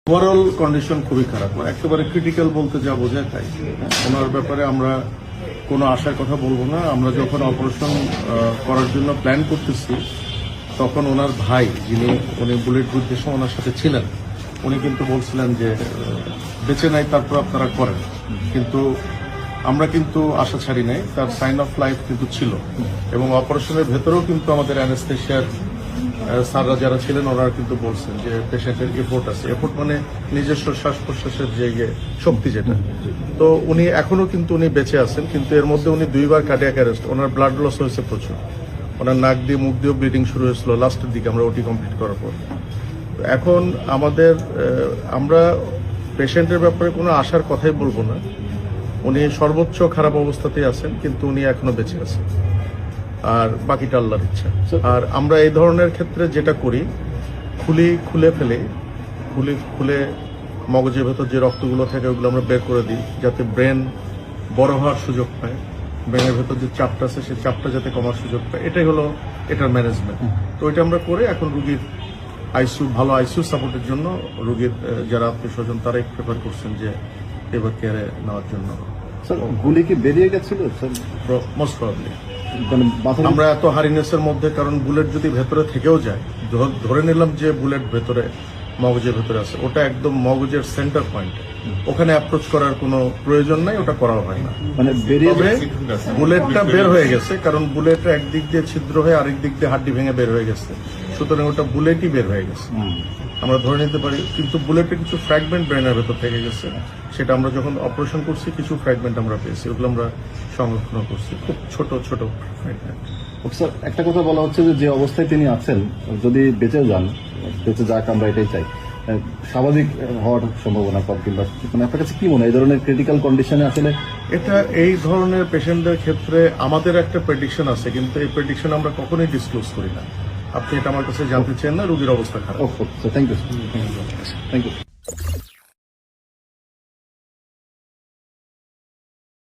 Overall condition খুবই খারাপ, একেবারে ক্রিটিক্যাল বলতে যা বোঝায় তাই। ওনার ব্যাপারে আমরা কোনো আশার কথা বলবো না। আমরা যখন অপারেশন করার জন্য প্ল্যান করতেছি তখন ওনার ভাই, উনি বুলেট যুদ্ধের সময় ওনার সাথে ছিলেন, উনি কিন্তু বলছিলেন যে বেঁচে নাই, তারপর আপনারা করেন। কিন্তু আমরা কিন্তু আশা ছাড়ি নাই, তার সাইন অফ লাইফ কিন্তু ছিল। এবং অপারেশনের ভেতরেও কিন্তু আমাদের অ্যানেস্থেশিয়ার স্যাররা যারা ছিলেন ওনারা কিন্তু বলছেন যে পেশেন্টের এফোর্ট আছে। এফোর্ট মানে নিজস্ব শ্বাস প্রশ্বাসের যে শক্তি যেটা। তো উনি এখনো কিন্তু উনি বেঁচে আছেন, কিন্তু এর মধ্যে উনি 2 বার কার্ডিয়াক অ্যারেস্ট, ওনার ব্লাড লস হয়েছে প্রচুর। ওনার নাক দিয়ে মুখ দিয়েও ব্লিডিং শুরু হয়েছিল লাস্টের দিকে আমরা ওটি কমপ্লিট করার পর। এখন আমরা পেশেন্টের ব্যাপারে কোনো আশার কথাই বলবো না। উনি সর্বোচ্চ খারাপ অবস্থাতেই আছেন, কিন্তু উনি এখনো বেঁচে আছেন, আর বাকিটা আল্লাহর ইচ্ছা। আর আমরা এই ধরনের ক্ষেত্রে যেটা করি, খুলে মগজের ভেতর যে রক্তগুলো থাকে ওগুলো আমরা বের করে দিই, যাতে ব্রেন বড় হওয়ার সুযোগ পায়। ব্রেনের ভেতর যে চাপটা আছে সেই চাপটা যাতে কমার সুযোগ পায়, এটাই হলো এটার ম্যানেজমেন্ট। তো এটা আমরা করে এখন রুগীর ভালো আইসিইউ সাপোর্টের জন্য রুগীর যারা আত্মীয় স্বজন তারাই প্রেফার করছেন যে এবার কেয়ারে নেওয়ার জন্য। গুলি কি বেরিয়ে গেছিল মোস্ট প্রবাবলি। আমরা এত হারিনেসের মধ্যে, কারণ বুলেট যদি ভেতরে থেকেও যায়, ধরে নিলাম যে বুলেট ভেতরে মগজের ভেতরে আছে, ওটা একদম মগজের সেন্টার পয়েন্ট, ওখানে অ্যাপ্রোচ করার কোনো প্রয়োজন নাই, ওটা করাও হয় না। মানে বুলেটটা বের হয়ে গেছে, কারণ বুলেটটা একদিক দিয়ে ছিদ্র হয়ে আরেক দিক দিয়ে হাড্ডি ভেঙে বের হয়ে গেছে, সুতরাং ওটা বুলেটই বের হয়ে গেছে আমরা ধরে নিতে পারি। কিন্তু বুলেটের কিছু ফ্র্যাগমেন্ট ব্রেনের ভেতর থেকে গেছে, সেটা আমরা যখন অপারেশন করছি কিছু ফ্র্যাগমেন্ট আমরা পেয়েছি, ওগুলো আমরা সংরক্ষণ করছি, খুব ছোট ছোট ফ্র্যাগমেন্ট। স্যার, একটা কথা বলা হচ্ছে যে অবস্থায় তিনি আছেন, যদি বেঁচে যাক আমরা এটাই চাই, স্বাভাবিক হওয়ার সম্ভাবনা কম, কিংবা মানে আপনার কাছে কি মনে হয় এই ধরনের ক্রিটিক্যাল কন্ডিশনে আসলে? এই ধরনের পেশেন্টদের ক্ষেত্রে আমাদের একটা প্রেডিকশন আছে, কিন্তু এই প্রেডিকশন আমরা কখনোই ডিসক্লোজ করি না। আপনি এটা আমার কাছে জানতে চান না, রোগীর অবস্থা খারাপ। Thank you.